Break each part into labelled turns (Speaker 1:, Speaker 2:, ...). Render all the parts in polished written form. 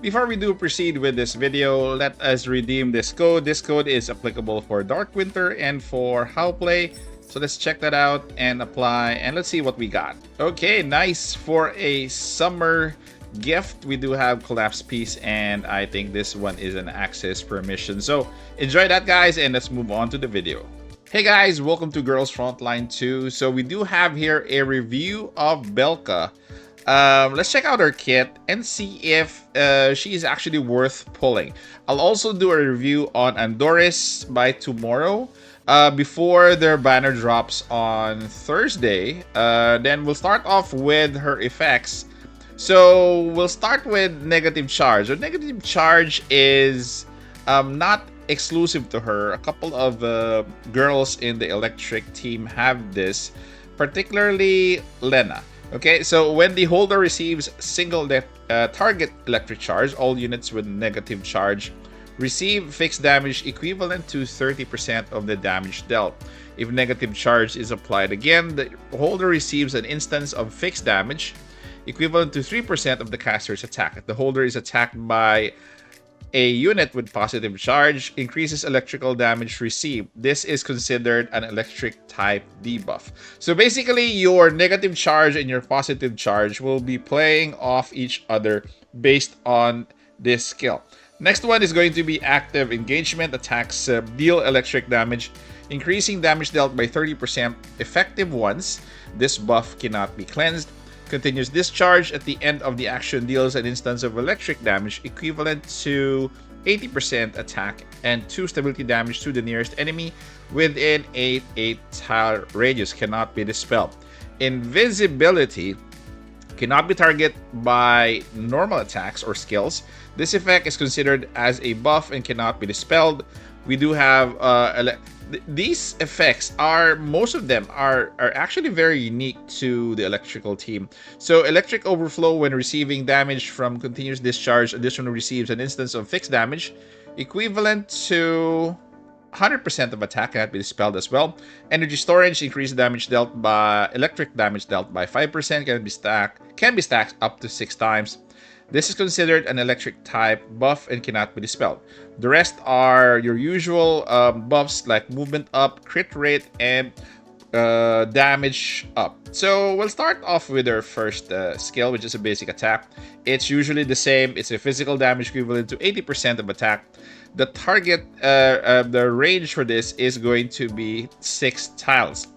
Speaker 1: Before we do proceed with this video, let us redeem this code. This code is applicable for Dark Winter and for How Play. So let's check that out and apply, and let's see what we got. Okay, nice. For a summer gift, we do have Collapse Piece, and I think this one is an access permission. So enjoy that, guys, and let's move on to the video. Hey guys, welcome to Girls Frontline 2. So we do have here a review of Belka. Let's check out her kit and see if she is actually worth pulling. I'll also do a review on Andoris by tomorrow, before their banner drops on Thursday. Then we'll start off with her effects. So we'll start with Negative Charge. So Negative Charge is not exclusive to her. A couple of girls in the electric team have this, particularly Lena. Okay, so when the holder receives single target electric charge, all units with negative charge receive fixed damage equivalent to 30% of the damage dealt. If negative charge is applied again, the holder receives an instance of fixed damage equivalent to 3% of the caster's attack. If the holder is attacked by a unit with positive charge, increases electrical damage received. This is considered an electric type debuff. So basically, your negative charge and your positive charge will be playing off each other based on this skill. Next one is going to be Active Engagement. Attacks deal electric damage, increasing damage dealt by 30% effective once. This buff cannot be cleansed. Continuous Discharge. At the end of the action, deals an instance of electric damage equivalent to 80% attack and 2 stability damage to the nearest enemy within 8 tile radius. Cannot be dispelled. Invisibility. Cannot be targeted by normal attacks or skills. This effect is considered as a buff and cannot be dispelled. We do have these effects are, most of them are actually very unique to the electrical team. So Electric Overflow, when receiving damage from Continuous Discharge, additionally receives an instance of fixed damage equivalent to 100% of attack, cannot be dispelled as well. Energy Storage, increased damage dealt by electric damage dealt by 5%, can be stacked up to 6 times. This is considered an electric type buff and cannot be dispelled. The rest are your usual buffs like movement up, crit rate, and damage up. So we'll start off with our first skill, which is a basic attack. It's usually the same. It's a physical damage equivalent to 80% of attack. The target, the range for this is going to be 6 tiles.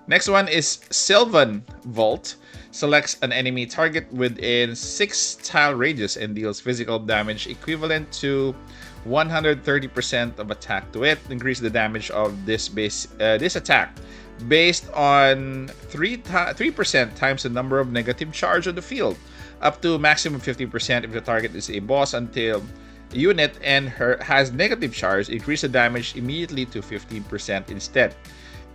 Speaker 1: Next one is Sylvan Vault. Selects an enemy target within 6 tile radius and deals physical damage equivalent to 130% of attack to it. Increase the damage of this attack based on 3% times the number of negative charge on the field, up to maximum 50% if the target is a boss until a unit and has negative charge. Increase the damage immediately to 15% instead.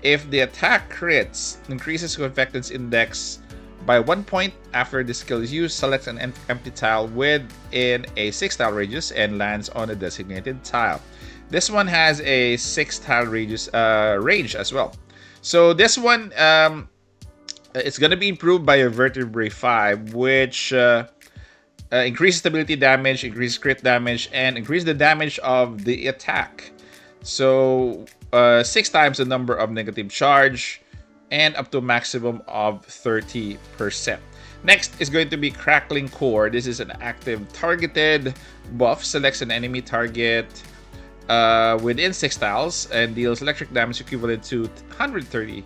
Speaker 1: If the attack crits, increases Convectance Index by 1 point after the skill is used. Selects an empty tile within a 6 tile radius and lands on a designated tile. This one has a 6 tile radius range as well. So this one, it's going to be improved by a Vertebrae 5, which increases stability damage, increases crit damage, and increases the damage of the attack. So 6 times the number of negative charge, and up to a maximum of 30%. Next is going to be Crackling Core. This is an active targeted buff. Selects an enemy target within 6 tiles and deals electric damage equivalent to 130%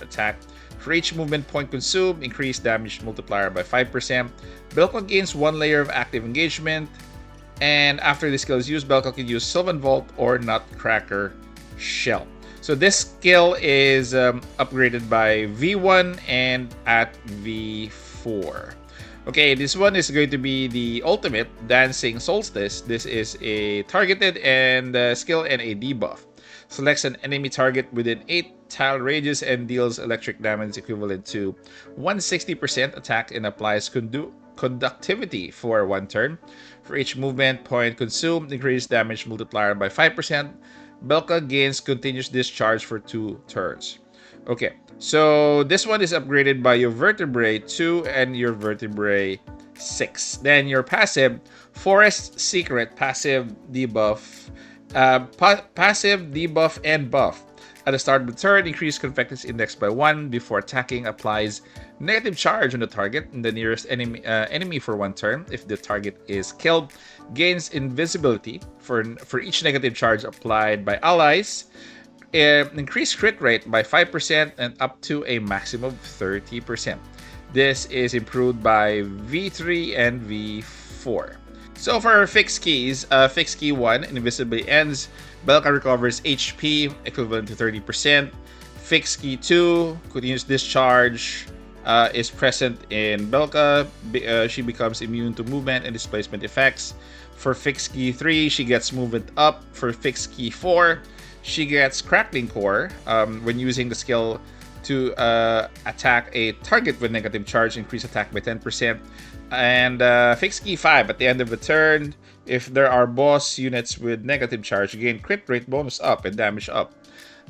Speaker 1: attack. For each movement point consumed, increase damage multiplier by 5%. Belka gains 1 layer of active engagement. And after the skill is used, Belka can use Sylvan Vault or Nutcracker Shell. So this skill is upgraded by V1 and at V4. Okay, this one is going to be the ultimate Dancing Solstice. This is a targeted and skill and a debuff. Selects an enemy target within 8 tile radius and deals electric damage equivalent to 160% attack and applies conductivity for 1 turn. For each movement point consumed, increase damage multiplier by 5%. Belka gains Continuous Discharge for 2 turns. Okay, so this one is upgraded by your Vertebrae 2 and your Vertebrae 6. Then your passive, Forest Secret, passive debuff, passive debuff and buff. At the start of the turn, increase Confectus Index by 1 before attacking. Applies negative charge on the target and the nearest enemy for 1 turn. If the target is killed, gains invisibility for each negative charge applied by allies. Increase crit rate by 5% and up to a maximum of 30%. This is improved by V3 and V4. So for fixed keys, fixed key 1, invisibly ends. Belka recovers HP equivalent to 30%. Fixed key 2, continuous discharge, is present in Belka. She becomes immune to movement and displacement effects. For fixed key 3, she gets movement up. For fixed key 4, she gets Crackling Core. When using the skill to attack a target with negative charge, increase attack by 10%. And fixed key 5, at the end of the turn, if there are boss units with negative charge, gain crit rate bonus up and damage up.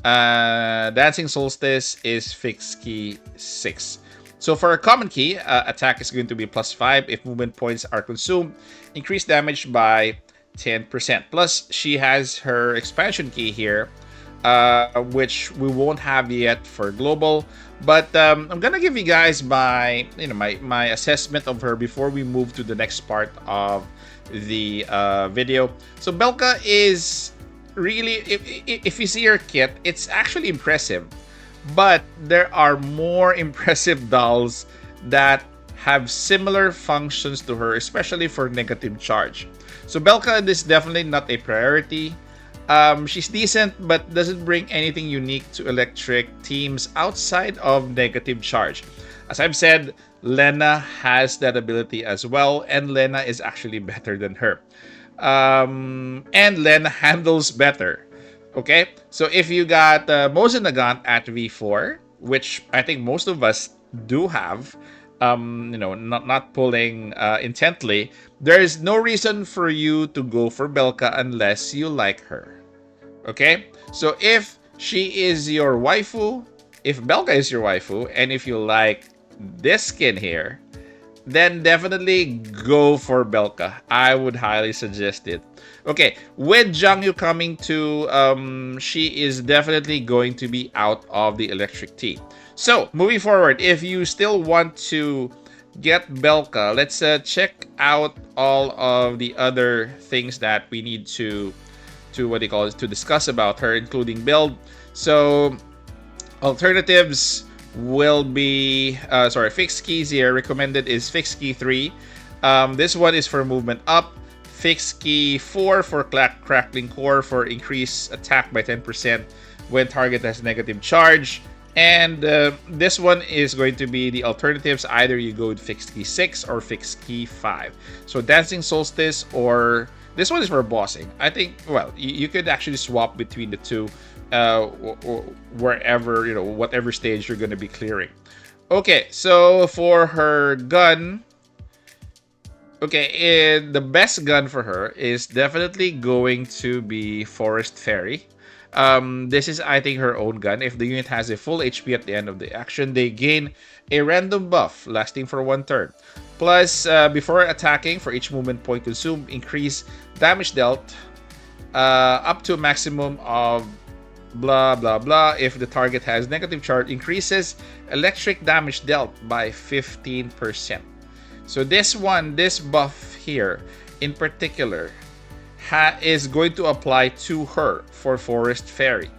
Speaker 1: Dancing Solstice is fixed key 6. So for a common key, attack is going to be +5 if movement points are consumed. Increase damage by 10%. Plus, she has her expansion key here, which we won't have yet for global. But I'm gonna give you guys my assessment of her before we move to the next part of the video. So Belka is really, if you see her kit, it's actually impressive. But there are more impressive dolls that have similar functions to her, especially for negative charge. So Belka is definitely not a priority. She's decent, but doesn't bring anything unique to electric teams outside of negative charge. As I've said, Lena has that ability as well, and Lena is actually better than her. And Lena handles better. Okay, so if you got Mosin Nagant at V4, which I think most of us do have, not pulling intently, there is no reason for you to go for Belka unless you like her. Okay, so if she is your waifu, if Belka is your waifu, and if you like this skin here, then definitely go for Belka. I would highly suggest it. Okay, with Jiangyu coming to, she is definitely going to be out of the electric team. So, moving forward, if you still want to get Belka, let's check out all of the other things that we need to discuss about her, including build. So, alternatives will be fixed keys here. Recommended is fixed key 3. This one is for movement up. Fixed key 4 for Crackling Core for increased attack by 10% when target has negative charge. And this one is going to be the alternatives. Either you go with fixed key 6 or fixed key 5. So Dancing Solstice, or this one is for bossing. I think, well, you could actually swap between the two wherever, whatever stage you're going to be clearing. Okay, so for her gun, the best gun for her is definitely going to be Forest Fairy. This is, I think, her own gun. If the unit has a full HP at the end of the action, they gain a random buff lasting for 1 turn. Plus, before attacking, for each movement point consumed, increase damage dealt up to a maximum of blah blah blah. If the target has negative charge, increases electric damage dealt by 15%. So this buff here in particular is going to apply to her for Forest Fairy.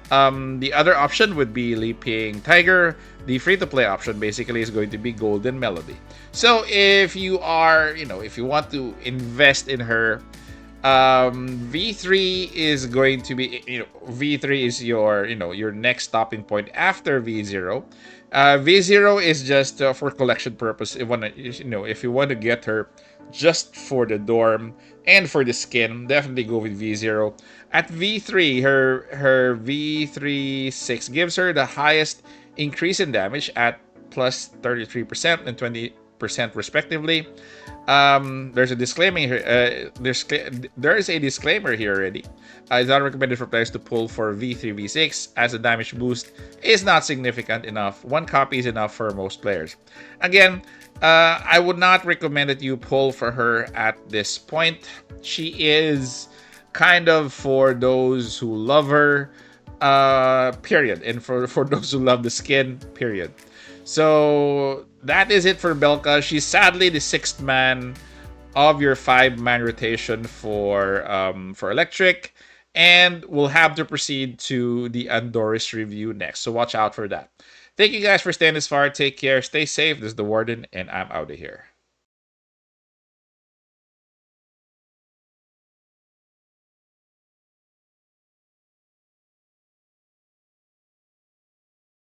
Speaker 1: The other option would be Leaping Tiger. The free-to-play option basically is going to be Golden Melody. So if you are, if you want to invest in her, V3 is going to be, V3 is your, your next stopping point after V0. V0 is just for collection purpose. If you want to get her just for the dorm and for the skin, definitely go with V0. At V3, her V3 6 gives her the highest increase in damage at plus 33% and 20% percent respectively. There's a disclaimer here. There is a disclaimer here already. It's not recommended for players to pull for V3, V6 as the damage boost is not significant enough. One copy is enough for most players. Again, I would not recommend that you pull for her at this point. She is kind of for those who love her, period, and for those who love the skin, period. So that is it for Belka. She's sadly the sixth man of your 5-man rotation for electric, and we'll have to proceed to the Andoris review next. So watch out for that. Thank you guys for staying this far. Take care. Stay safe. This is the Warden, and I'm out of here.